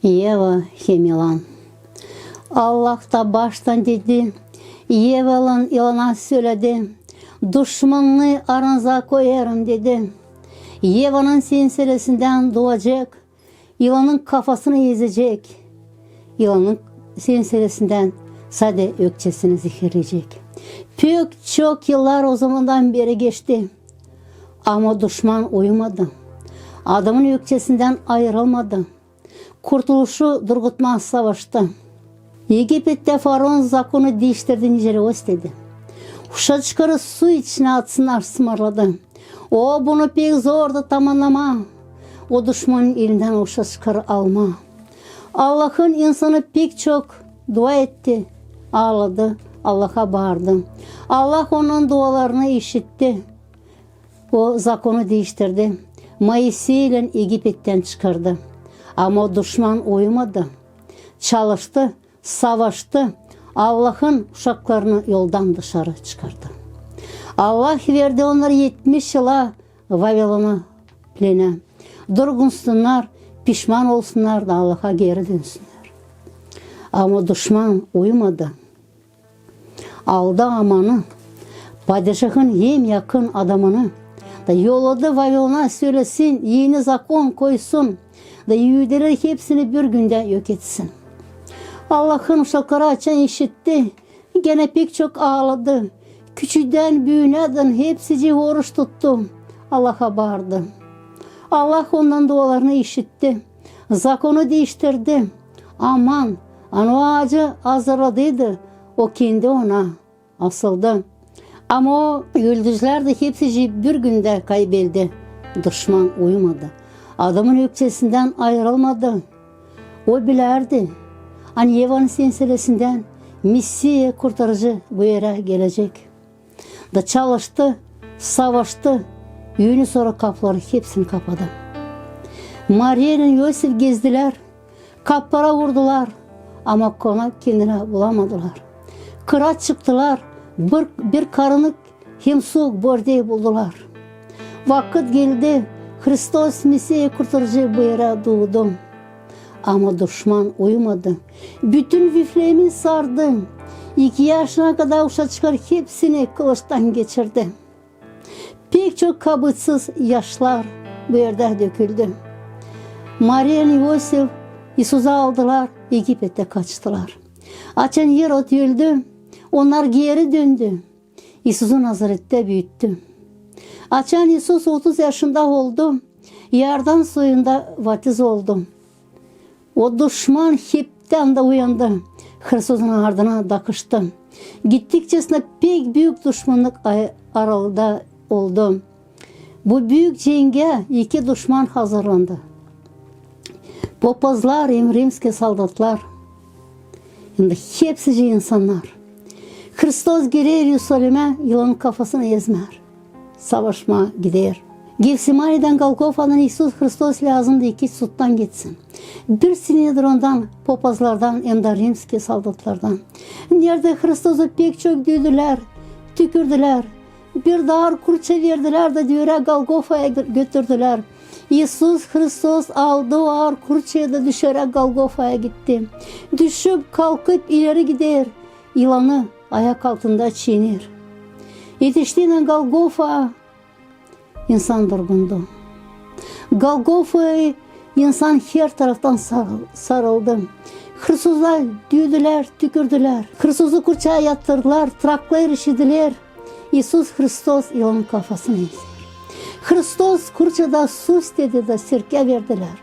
Eva hem yılan. Allah da baştan dedi. Eva'nın yılana söyledi. Düşmanını aranıza koyarım dedi. Eva'nın senseresinden doğacak. Yılanın kafasını ezecek. Yılanın senseresinden sade ökçesini zehirleyecek. Pek çok yıllar o zamandan beri geçti. Ama düşman uyumadı. Adamın ökçesinden ayrılmadı. Kurtuluşu durgutmaz savaştı. Egipet'te Faraon zakonu değiştirdi, Nijerya istedi. Uşa çıkarı su içine atsınlar ısmarladı. O bunu pek zordu tamamlama. O düşmanın elinden uşa çıkarı alma. Allah'ın insanı pek çok dua etti. Ağladı, Allah'a bağırdı. Allah onun dualarını işitti. O zakonu değiştirdi. Moisey ile Egipet'ten çıkardı. Ama o düşman uyumadı. Çalıştı, savaştı. Allah'ın uşaklarını yoldan dışarı çıkardı. Allah verdi onları 70 yıla Vavilon'a plene. Durgunsunlar, pişman olsunlar da Allah'a geri dönsünler. Ama düşman uyumadı. Aldı amanı. Padişahın en yakın adamını da yolladı Vavilon'a söylesin, yeni zakon koysun da Yahudiler hepsini bir günde yok etsin. Allah'ın uşakları açan işitti. Gene pek çok ağladı. Küçüğden büyüğüne hepsici oruç tuttu. Allah'a bağırdı. Allah ondan dualarını işitti. Zakonu değiştirdi. Aman, o ağacı hazırladıydı. O kendi ona asıldı. Ama o yıldızlar da hepsici bir günde kaybeldi. Düşman uyumadı. Adamın ökçesinden ayrılmadı. O bilerdi. Hani Eva'nın senselesinden Mesih kurtarıcı bu yere gelecek. Da çalıştı, savaştı. Yönü sonra kapıları hepsini kapadı. Maria ile Yosef gezdiler. Kaplara vurdular. Ama konak kendine bulamadılar. Kıra çıktılar. Bir karınlık hem soğuk bördeği buldular. Vakit geldi. Hristos Mesih kurtarıcı bu yere doğdu. Ama düşman uyumadı. Bütün Viflem'i sardı. 2 yaşına kadar uşa çıkar hepsini kılıçtan geçirdi. Pek çok kabıtsız yaşlar bu yerde döküldü. Maria ile Yosef İsus'u aldılar, Egipet'e kaçtılar. Açan Herod öldü, onlar geri döndü. İsus'u Nazaret'te büyüttü. Açan İsus 30 yaşında oldu, Yardan suyunda vatiz oldu. O düşman hepten de uyandı. Hristosun ardına takıştı. Gittikçesine pek büyük düşmanlık aralığında oldu. Bu büyük cenge 2 düşman hazırlandı. Popazlar, rimski soldatlar. Şimdi hepsici insanlar. Hristos girer Yerusalim'e, yılanın kafasını ezmer. Savaşma gider. Gevsimani'den Golgofa'dan İsus Hristos lazımdı 2 suttan gitsin. Bir Sinedron'dan, popazlardan, hem de rimski soldatlardan. Nerede Hristos'u pek çok düydüler, tükürdüler. Bir dar kurça verdiler de diyor Golgofa'ya götürdüler. İsus Hristos aldı o ağır kurçaya da düşerek Golgofa'ya gitti. Düşüp kalkıp ileri gider. Yılanı ayak altında çiğnir. Yetiştiğinde Golgofa insan durgundu. Golgofa'yı insan her taraftan sarıldı. Hırsızlar düğdüler, tükürdüler. Hırsızı kurçaya yatırdılar, traklayır işidiler. İsus Hristos yılanın kafasını ezer. Hristos kurçada su istedi de sirke verdiler.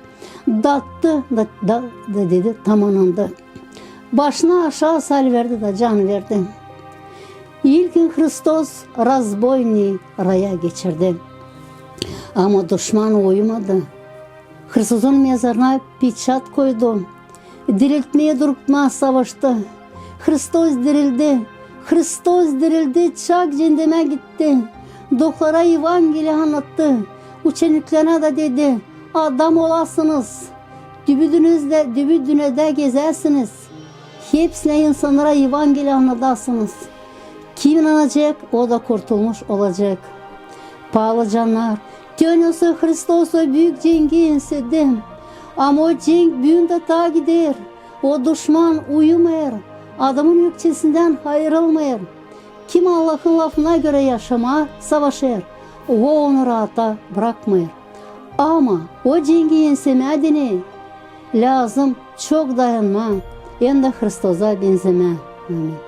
Dattı da dedi tamamlandı. Başına aşağı salıverdi de can verdi. İlkin Hristos razboyni raya geçirdi. Ama düşman uyumadı. Hristosun mezarına piçat koydu. Diriltmeye durutmaz savaştı. Hristos dirildi. Hristos dirildi. Çak cehenneme gitti. Doktora Evangeli anlattı. Uçeniklerine de dedi. Adam olasınız. Dübüdünede gezersiniz. Hepsine insanlara Evangeli anlatasınız. Kim inanacak o da kurtulmuş olacak. Pahalı canlar. Tönüsü Hristos'u büyük cengi insedim. Ama o cenk büyüğünde daha gider. O düşman uyumayır. Adamın yükçesinden ayrılmayır. Kim Allah'ın lafına göre yaşama savaşır. O onu rahata bırakmayır. Ama o cengi yensemedini lazım çok dayanma. Hem de Hristosa benzeme. Amin.